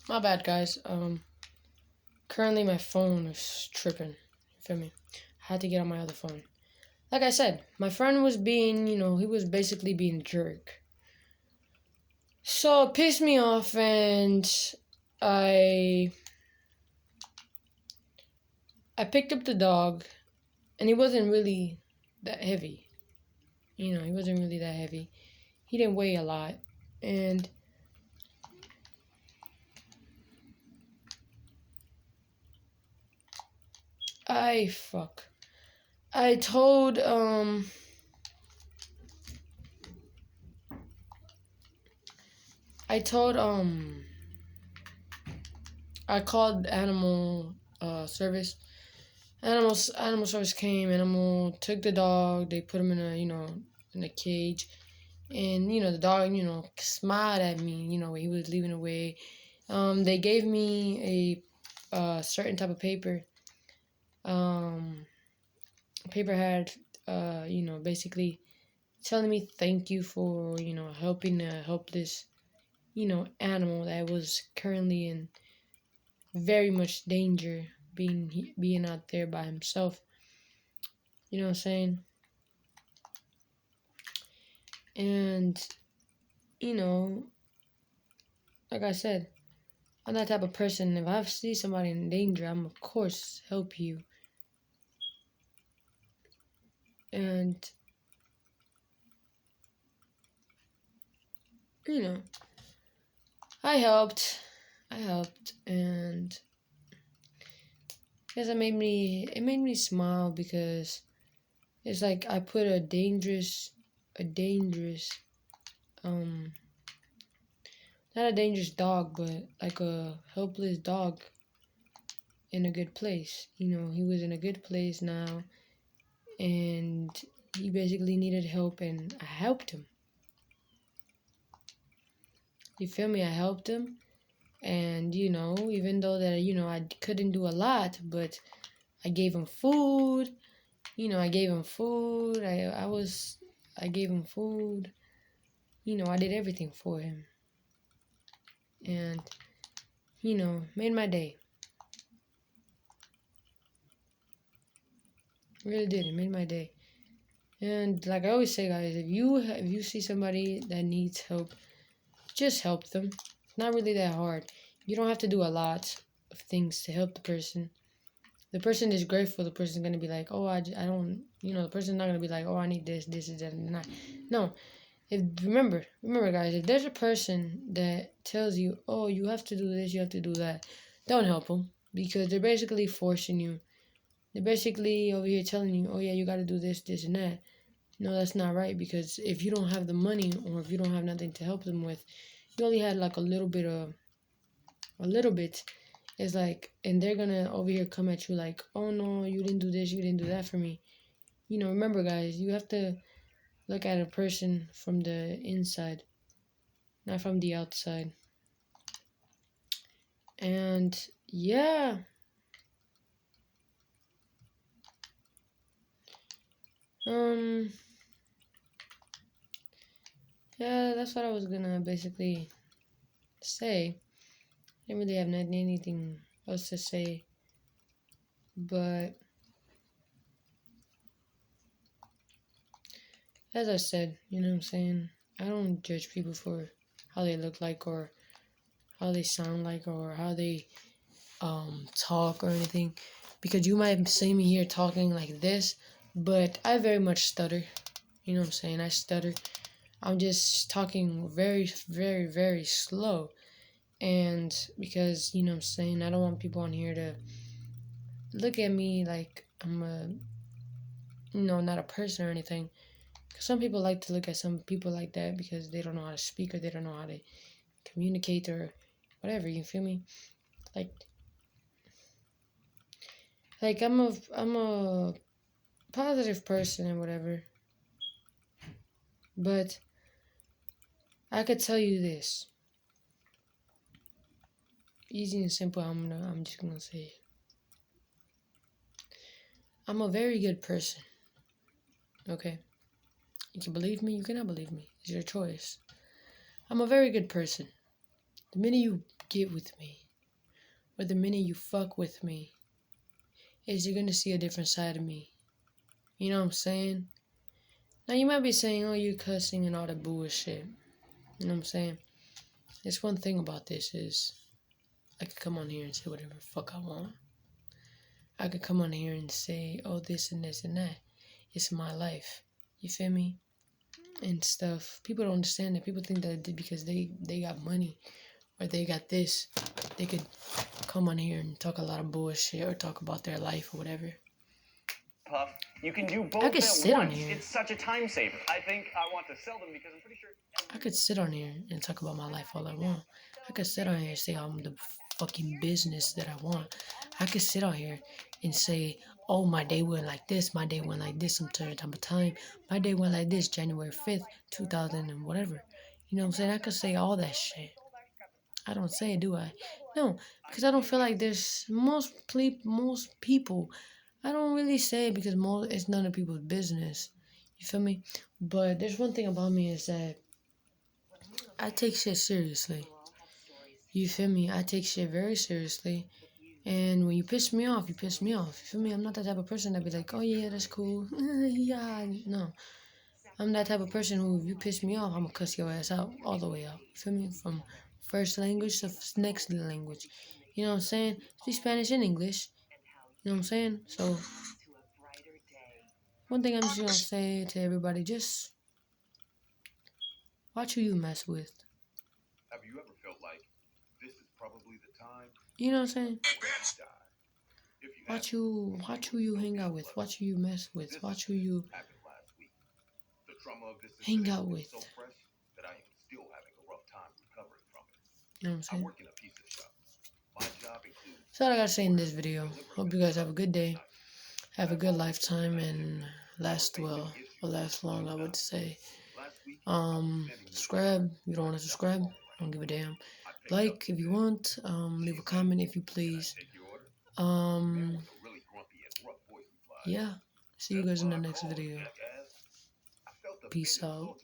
My bad, guys. Currently my phone is tripping. You feel me? I had to get on my other phone. Like I said, my friend was being, he was basically being a jerk. So it pissed me off, and I I picked up the dog, and he wasn't really that heavy. He wasn't really that heavy. He didn't weigh a lot, and I fuck. I told I told I called service. Animal service came. Animal took the dog. They put him in a cage, and the dog smiled at me. When he was leaving away. They gave me a certain type of paper. Paper had basically telling me thank you for helping a helpless animal that was currently in very much danger, being out there by himself. You know what I'm saying? And you know, like I said, I'm that type of person. If I see somebody in danger, I'm of course help you. And you know, I helped. And yes, it made me smile because it's like I put a dangerous, um, not a dangerous dog, but like a helpless dog in a good place. He was in a good place now, and he basically needed help, and I helped him. You feel me? I helped him, and even though that I couldn't do a lot, but I gave him food. I gave him food. I gave him food. I did everything for him, and made my day. Really did. It made my day. And like I always say, guys, if you see somebody that needs help, just help them. It's not really that hard. You don't have to do a lot of things to help the person. The person is grateful. The person's gonna be like, oh, I don't. The person's not gonna be like, oh, I need this, and that. No. If remember, guys, if there's a person that tells you, oh, you have to do this, you have to do that, don't help them, because they're basically forcing you. They're basically over here telling you, oh yeah, you got to do this, and that. No, that's not right, because if you don't have the money, or if you don't have nothing to help them with, you only had like a little bit. It's like, and they're gonna over here come at you like, oh no, you didn't do this, you didn't do that for me. Remember, guys, you have to look at a person from the inside, not from the outside. And yeah. Yeah, that's what I was gonna basically say. I didn't really have anything else to say, but as I said, you know what I'm saying? I don't judge people for how they look like, or how they sound like, or how they talk or anything, because you might see me here talking like this, but I very much stutter. You know what I'm saying? I stutter. I'm just talking very, very, very slow. And because, what I'm saying, I don't want people on here to look at me like I'm not a person or anything. Because some people like to look at some people like that because they don't know how to speak, or they don't know how to communicate, or whatever, you feel me? Like I'm a positive person and whatever. But I could tell you this. Easy and simple, I'm just gonna say. I'm a very good person. Okay? You can believe me, you cannot believe me. It's your choice. I'm a very good person. The minute you get with me, or the minute you fuck with me, is you're gonna see a different side of me. You know what I'm saying? Now you might be saying, oh, you're cussing and all that bullshit. You know what I'm saying? There's one thing about this is I could come on here and say whatever the fuck I want. I could come on here and say, oh, this and this and that. It's my life. You feel me? And stuff. People don't understand that. People think that because they got money or they got this, they could come on here and talk a lot of bullshit or talk about their life or whatever. Puff, you can do both I could at sit on once. here. It's such a time saver. I think I want to sell them because I'm pretty sure. I could sit on here and talk about my life all I want. I could sit on here and say I'm the fucking business that I want. I could sit on here and say, oh, my day went like this, my day went like this some certain time of time. My day went like this, January 5th, 2000 and whatever. You know what I'm saying? I could say all that shit. I don't say it, do I? No, because I don't feel like there's most people. I don't really say it because it's none of people's business. You feel me? But there's one thing about me is that I take shit seriously. You feel me? I take shit very seriously. And when you piss me off, you piss me off. You feel me? I'm not that type of person that be like, oh yeah, that's cool. Yeah, no. I'm that type of person who, if you piss me off, I'm gonna cuss your ass out all the way out. You feel me? From first language to next language. You know what I'm saying? Speak Spanish and English. You know what I'm saying? So, one thing I'm just gonna say to everybody, just watch who you mess with. Have you ever felt like this is probably the time? You know what I'm saying? If you Watch who you hang out with. Watch who you mess with. Watch who you happened last week. The trauma of this hang incident out is with. so fresh that I am still having a rough time recovering from it. You know what I'm I saying? work in a pizza shop. My job includes That's all I gotta say in this video. Hope you guys have a good day. Have a good lifetime and last well or last long, I would say. Subscribe if you don't want to subscribe. Don't give a damn. Like if you want. Leave a comment if you please. Yeah. See you guys in the next video. Peace out.